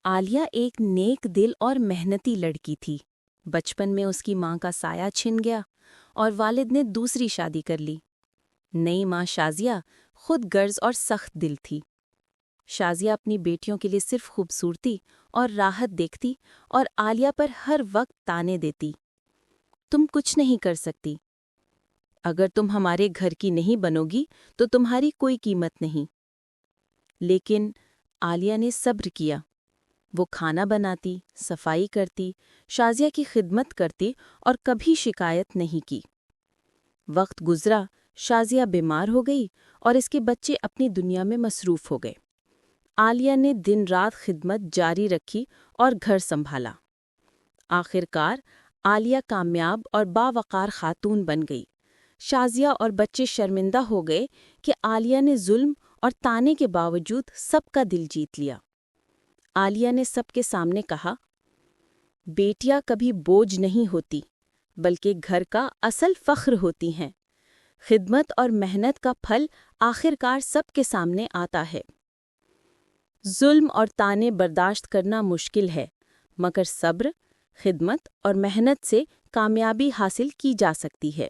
عالیہ ایک نیک دل اور محنتی لڑکی تھی۔ بچپن میں اس کی ماں کا سایہ چھن گیا اور والد نے دوسری شادی کر لی۔ نئی ماں شازیہ خود غرض اور سخت دل تھی۔ شازیہ اپنی بیٹیوں کے لیے صرف خوبصورتی اور راحت دیکھتی اور عالیہ پر ہر وقت طعنے دیتی۔ تم کچھ نہیں کر سکتی۔ اگر تم ہمارے گھر کی نہیں بنو گی تو تمہاری کوئی قیمت نہیں۔ لیکن عالیہ نے صبر کیا۔ وہ کھانا بناتی، صفائی کرتی، شازیہ کی خدمت کرتی اور کبھی شکایت نہیں کی۔ وقت گزرا، شازیہ بیمار ہو گئی اور اس کے بچے اپنی دنیا میں مصروف ہو گئے۔ عالیہ نے دن رات خدمت جاری رکھی اور گھر سنبھالا۔ آخر کار عالیہ کامیاب اور باوقار خاتون بن گئی۔ شازیہ اور بچے شرمندہ ہو گئے کہ عالیہ نے ظلم اور طعنے کے باوجود سب کا دل جیت لیا۔ عالیہ نے سب کے سامنے کہا، بیٹیاں کبھی بوجھ نہیں ہوتی بلکہ گھر کا اصل فخر ہوتی ہیں۔ خدمت اور محنت کا پھل آخر کار سب کے سامنے آتا ہے۔ ظلم اور طعنے برداشت کرنا مشکل ہے، مگر صبر، خدمت اور محنت سے کامیابی حاصل کی جا سکتی ہے۔